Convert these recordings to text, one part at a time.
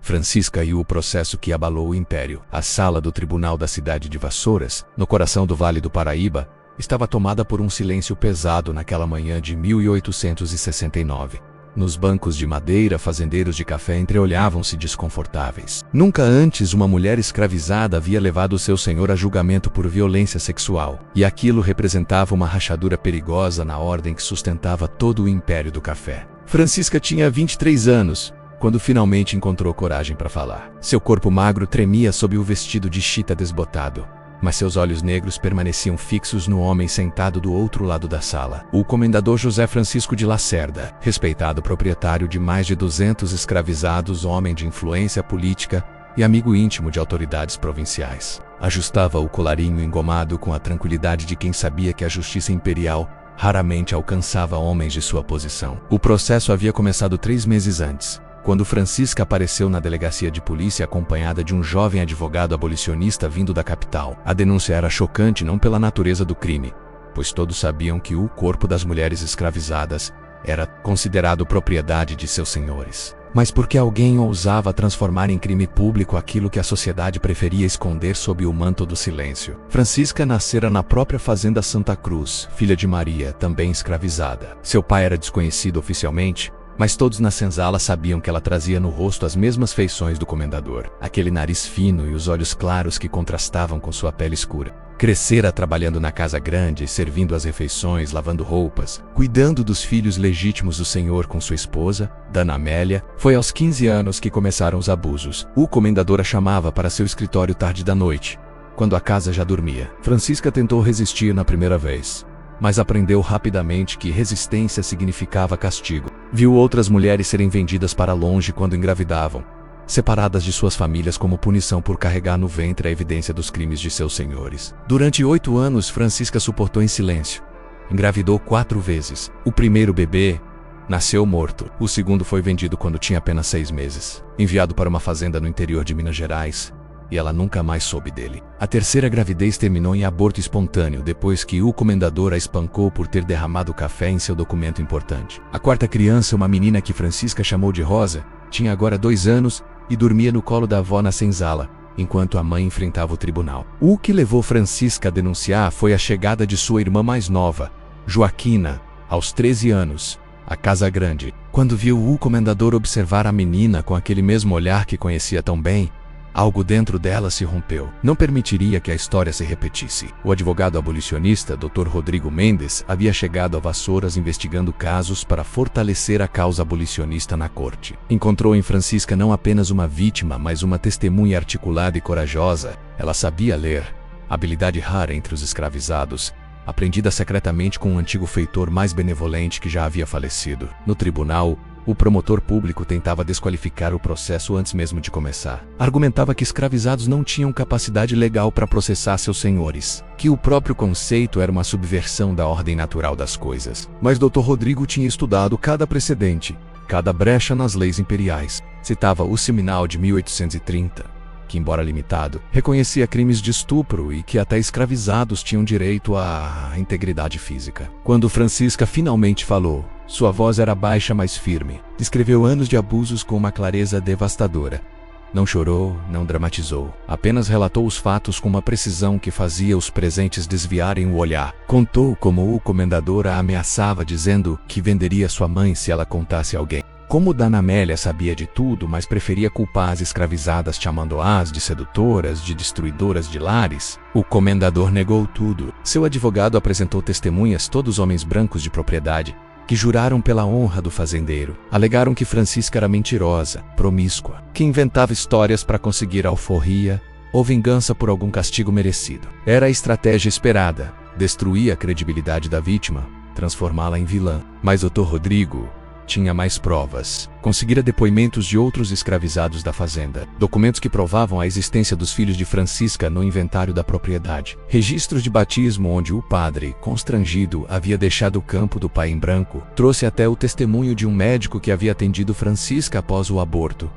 Francisca e o processo que abalou o império. A sala do tribunal da cidade de Vassouras, no coração do Vale do Paraíba, estava tomada por um silêncio pesado naquela manhã de 1869. Nos bancos de madeira, fazendeiros de café entreolhavam-se desconfortáveis. Nunca antes uma mulher escravizada havia levado seu senhor a julgamento por violência sexual, e aquilo representava uma rachadura perigosa na ordem que sustentava todo o império do café. Francisca tinha 23 anos, quando finalmente encontrou coragem para falar. Seu corpo magro tremia sob o vestido de chita desbotado, mas seus olhos negros permaneciam fixos no homem sentado do outro lado da sala. O comendador José Francisco de Lacerda, respeitado proprietário de mais de 200 escravizados, homem de influência política e amigo íntimo de autoridades provinciais. Ajustava o colarinho engomado com a tranquilidade de quem sabia que a justiça imperial raramente alcançava homens de sua posição. O processo havia começado 3 meses antes, quando Francisca apareceu na delegacia de polícia acompanhada de um jovem advogado abolicionista vindo da capital. A denúncia era chocante não pela natureza do crime, pois todos sabiam que o corpo das mulheres escravizadas era considerado propriedade de seus senhores, mas porque alguém ousava transformar em crime público aquilo que a sociedade preferia esconder sob o manto do silêncio. Francisca nascera na própria fazenda Santa Cruz, filha de Maria, também escravizada. Seu pai era desconhecido oficialmente, mas todos na senzala sabiam que ela trazia no rosto as mesmas feições do comendador, aquele nariz fino e os olhos claros que contrastavam com sua pele escura. Crescera trabalhando na casa grande, servindo as refeições, lavando roupas, cuidando dos filhos legítimos do senhor com sua esposa, Dona Amélia. Foi aos 15 anos que começaram os abusos. O comendador a chamava para seu escritório tarde da noite, quando a casa já dormia. Francisca tentou resistir na primeira vez, mas aprendeu rapidamente que resistência significava castigo. Viu outras mulheres serem vendidas para longe quando engravidavam, separadas de suas famílias como punição por carregar no ventre a evidência dos crimes de seus senhores. Durante 8 anos, Francisca suportou em silêncio. Engravidou 4 vezes. O primeiro bebê nasceu morto. O segundo foi vendido quando tinha apenas 6 meses, enviado para uma fazenda no interior de Minas Gerais, e ela nunca mais soube dele. A terceira gravidez terminou em aborto espontâneo depois que o comendador a espancou por ter derramado café em seu documento importante. A quarta criança, uma menina que Francisca chamou de Rosa, tinha agora 2 anos e dormia no colo da avó na senzala, enquanto a mãe enfrentava o tribunal. O que levou Francisca a denunciar foi a chegada de sua irmã mais nova, Joaquina, aos 13 anos, à casa grande. Quando viu o comendador observar a menina com aquele mesmo olhar que conhecia tão bem, algo dentro dela se rompeu. Não permitiria que a história se repetisse. O advogado abolicionista, Dr. Rodrigo Mendes, havia chegado a Vassouras investigando casos para fortalecer a causa abolicionista na corte. Encontrou em Francisca não apenas uma vítima, mas uma testemunha articulada e corajosa. Ela sabia ler, habilidade rara entre os escravizados, aprendida secretamente com um antigo feitor mais benevolente que já havia falecido. No tribunal, o promotor público tentava desqualificar o processo antes mesmo de começar. Argumentava que escravizados não tinham capacidade legal para processar seus senhores, que o próprio conceito era uma subversão da ordem natural das coisas. Mas Dr. Rodrigo tinha estudado cada precedente, cada brecha nas leis imperiais. Citava o Seminal de 1830, que, embora limitado, reconhecia crimes de estupro e que até escravizados tinham direito à integridade física. Quando Francisca finalmente falou, sua voz era baixa, mas firme. Descreveu anos de abusos com uma clareza devastadora. Não chorou, não dramatizou. Apenas relatou os fatos com uma precisão que fazia os presentes desviarem o olhar. Contou como o comendador a ameaçava, dizendo que venderia sua mãe se ela contasse a alguém. Como Dona Amélia sabia de tudo, mas preferia culpar as escravizadas, chamando-as de sedutoras, de destruidoras de lares, o comendador negou tudo. Seu advogado apresentou testemunhas, todos homens brancos de propriedade, que juraram pela honra do fazendeiro. Alegaram que Francisca era mentirosa, promíscua, que inventava histórias para conseguir alforria ou vingança por algum castigo merecido. Era a estratégia esperada: destruir a credibilidade da vítima, transformá-la em vilã. Mas Dr. Rodrigo tinha mais provas. Conseguira depoimentos de outros escravizados da fazenda, documentos que provavam a existência dos filhos de Francisca no inventário da propriedade, registros de batismo onde o padre, constrangido, havia deixado o campo do pai em branco. Trouxe até o testemunho de um médico que havia atendido Francisca após o aborto,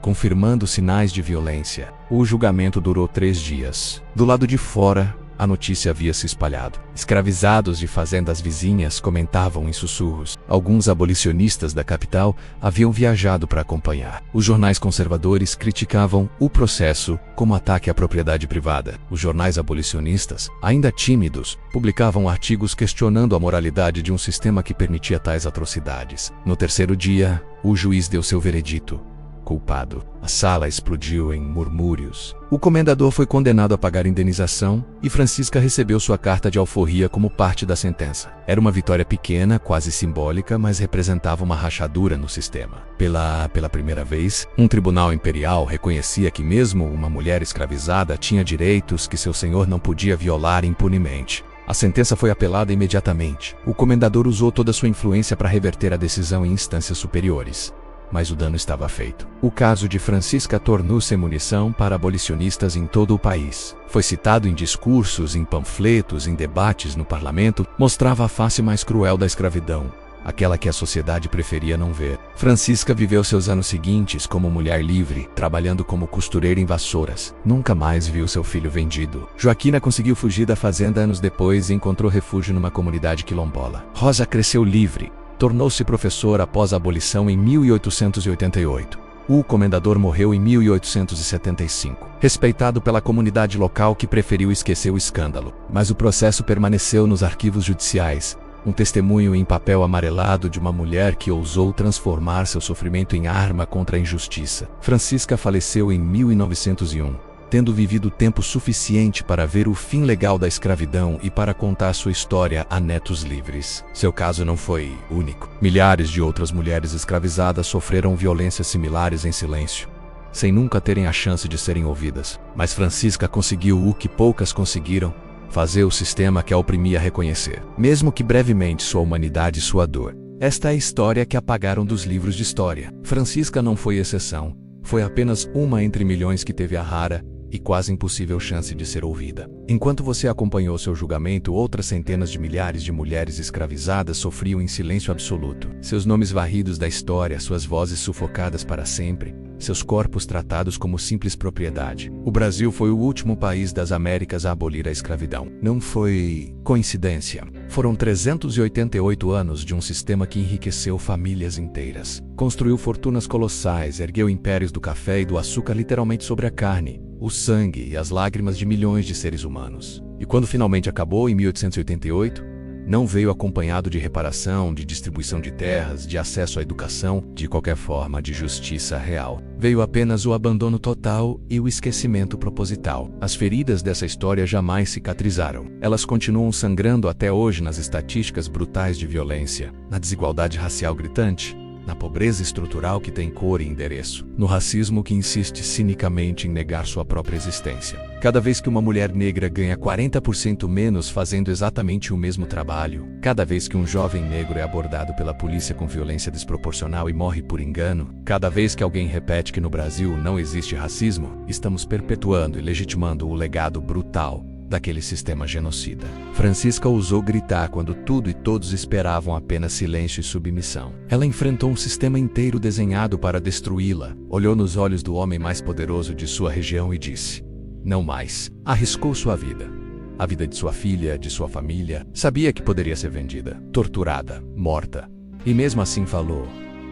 confirmando sinais de violência. O julgamento durou 3 dias. Do lado de fora, a notícia havia se espalhado. Escravizados de fazendas vizinhas comentavam em sussurros. Alguns abolicionistas da capital haviam viajado para acompanhar. Os jornais conservadores criticavam o processo como ataque à propriedade privada. Os jornais abolicionistas, ainda tímidos, publicavam artigos questionando a moralidade de um sistema que permitia tais atrocidades. No terceiro dia, o juiz deu seu veredito. Culpado. A sala explodiu em murmúrios. O comendador foi condenado a pagar indenização e Francisca recebeu sua carta de alforria como parte da sentença. Era uma vitória pequena, quase simbólica, mas representava uma rachadura no sistema. Pela primeira vez, um tribunal imperial reconhecia que mesmo uma mulher escravizada tinha direitos que seu senhor não podia violar impunemente. A sentença foi apelada imediatamente. O comendador usou toda sua influência para reverter a decisão em instâncias superiores. Mas o dano estava feito. O caso de Francisca tornou-se munição para abolicionistas em todo o país. Foi citado em discursos, em panfletos, em debates no parlamento, mostrava a face mais cruel da escravidão, aquela que a sociedade preferia não ver. Francisca viveu seus anos seguintes como mulher livre, trabalhando como costureira em Vassouras. Nunca mais viu seu filho vendido. Joaquina conseguiu fugir da fazenda anos depois e encontrou refúgio numa comunidade quilombola. Rosa cresceu livre. Tornou-se professor após a abolição em 1888. O comendador morreu em 1875. Respeitado pela comunidade local que preferiu esquecer o escândalo. Mas o processo permaneceu nos arquivos judiciais. Um testemunho em papel amarelado de uma mulher que ousou transformar seu sofrimento em arma contra a injustiça. Francisca faleceu em 1901. Tendo vivido tempo suficiente para ver o fim legal da escravidão e para contar sua história a netos livres. Seu caso não foi único. Milhares de outras mulheres escravizadas sofreram violências similares em silêncio, sem nunca terem a chance de serem ouvidas. Mas Francisca conseguiu o que poucas conseguiram: fazer o sistema que a oprimia reconhecer, mesmo que brevemente, sua humanidade e sua dor. Esta é a história que apagaram dos livros de história. Francisca não foi exceção. Foi apenas uma entre milhões que teve a rara e quase impossível chance de ser ouvida. Enquanto você acompanhou seu julgamento, outras centenas de milhares de mulheres escravizadas sofriam em silêncio absoluto. Seus nomes varridos da história, suas vozes sufocadas para sempre, seus corpos tratados como simples propriedade. O Brasil foi o último país das Américas a abolir a escravidão. Não foi coincidência. Foram 388 anos de um sistema que enriqueceu famílias inteiras. Construiu fortunas colossais, ergueu impérios do café e do açúcar literalmente sobre a carne, o sangue e as lágrimas de milhões de seres humanos. E quando finalmente acabou, em 1888, não veio acompanhado de reparação, de distribuição de terras, de acesso à educação, de qualquer forma de justiça real. Veio apenas o abandono total e o esquecimento proposital. As feridas dessa história jamais cicatrizaram. Elas continuam sangrando até hoje nas estatísticas brutais de violência, na desigualdade racial gritante, na pobreza estrutural que tem cor e endereço, no racismo que insiste cinicamente em negar sua própria existência. Cada vez que uma mulher negra ganha 40% menos fazendo exatamente o mesmo trabalho, cada vez que um jovem negro é abordado pela polícia com violência desproporcional e morre por engano, cada vez que alguém repete que no Brasil não existe racismo, estamos perpetuando e legitimando o legado brutal daquele sistema genocida. Francisca ousou gritar quando tudo e todos esperavam apenas silêncio e submissão. Ela enfrentou um sistema inteiro desenhado para destruí-la, olhou nos olhos do homem mais poderoso de sua região e disse: não mais. Arriscou sua vida. A vida de sua filha, de sua família. Sabia que poderia ser vendida, torturada, morta. E mesmo assim falou.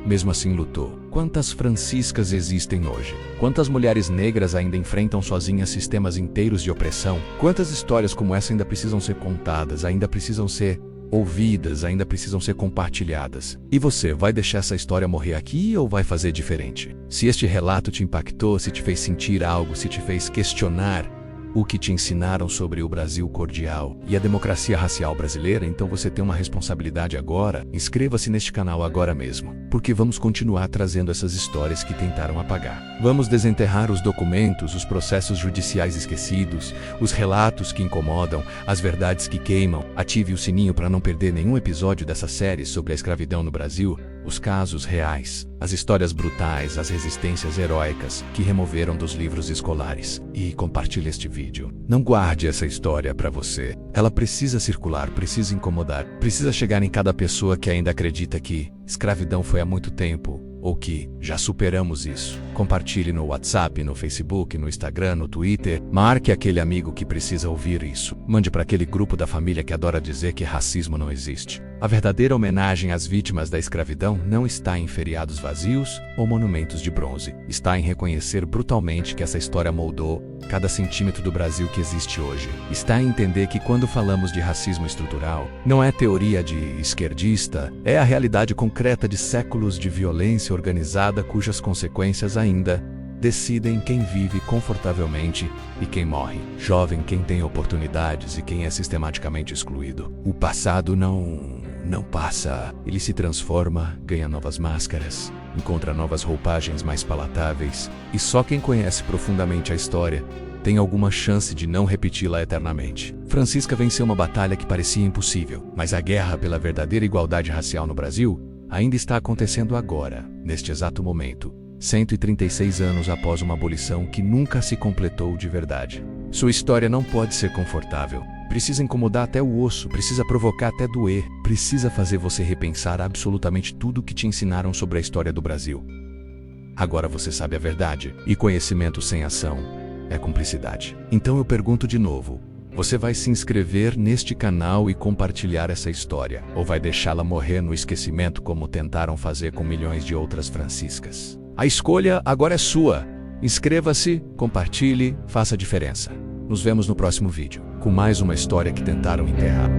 Mesmo assim lutou. Quantas Franciscas existem hoje? Quantas mulheres negras ainda enfrentam sozinhas sistemas inteiros de opressão? Quantas histórias como essa ainda precisam ser contadas, ainda precisam ser ouvidas, ainda precisam ser compartilhadas? E você, vai deixar essa história morrer aqui ou vai fazer diferente? Se este relato te impactou, se te fez sentir algo, se te fez questionar o que te ensinaram sobre o Brasil cordial e a democracia racial brasileira, então você tem uma responsabilidade agora. Inscreva-se neste canal agora mesmo, porque vamos continuar trazendo essas histórias que tentaram apagar. Vamos desenterrar os documentos, os processos judiciais esquecidos, os relatos que incomodam, as verdades que queimam. Ative o sininho para não perder nenhum episódio dessa série sobre a escravidão no Brasil, os casos reais, as histórias brutais, as resistências heróicas que removeram dos livros escolares. E compartilhe este vídeo. Não guarde essa história para você. Ela precisa circular, precisa incomodar, precisa chegar em cada pessoa que ainda acredita que escravidão foi há muito tempo ou que já superamos isso. Compartilhe no WhatsApp, no Facebook, no Instagram, no Twitter. Marque aquele amigo que precisa ouvir isso. Mande para aquele grupo da família que adora dizer que racismo não existe. A verdadeira homenagem às vítimas da escravidão não está em feriados vazios ou monumentos de bronze. Está em reconhecer brutalmente que essa história moldou cada centímetro do Brasil que existe hoje. Está em entender que quando falamos de racismo estrutural, não é teoria de esquerdista, é a realidade concreta de séculos de violência organizada cujas consequências ainda decidem quem vive confortavelmente e quem morre. Jovem, quem tem oportunidades e quem é sistematicamente excluído. O passado não passa. Ele se transforma, ganha novas máscaras, encontra novas roupagens mais palatáveis, e só quem conhece profundamente a história tem alguma chance de não repeti-la eternamente. Francisca venceu uma batalha que parecia impossível, mas a guerra pela verdadeira igualdade racial no Brasil ainda está acontecendo agora, neste exato momento, 136 anos após uma abolição que nunca se completou de verdade. Sua história não pode ser confortável. Precisa incomodar até o osso, precisa provocar até doer, precisa fazer você repensar absolutamente tudo o que te ensinaram sobre a história do Brasil. Agora você sabe a verdade, e conhecimento sem ação é cumplicidade. Então eu pergunto de novo, você vai se inscrever neste canal e compartilhar essa história, ou vai deixá-la morrer no esquecimento como tentaram fazer com milhões de outras franciscas? A escolha agora é sua. Inscreva-se, compartilhe, faça a diferença. Nos vemos no próximo vídeo, com mais uma história que tentaram enterrar.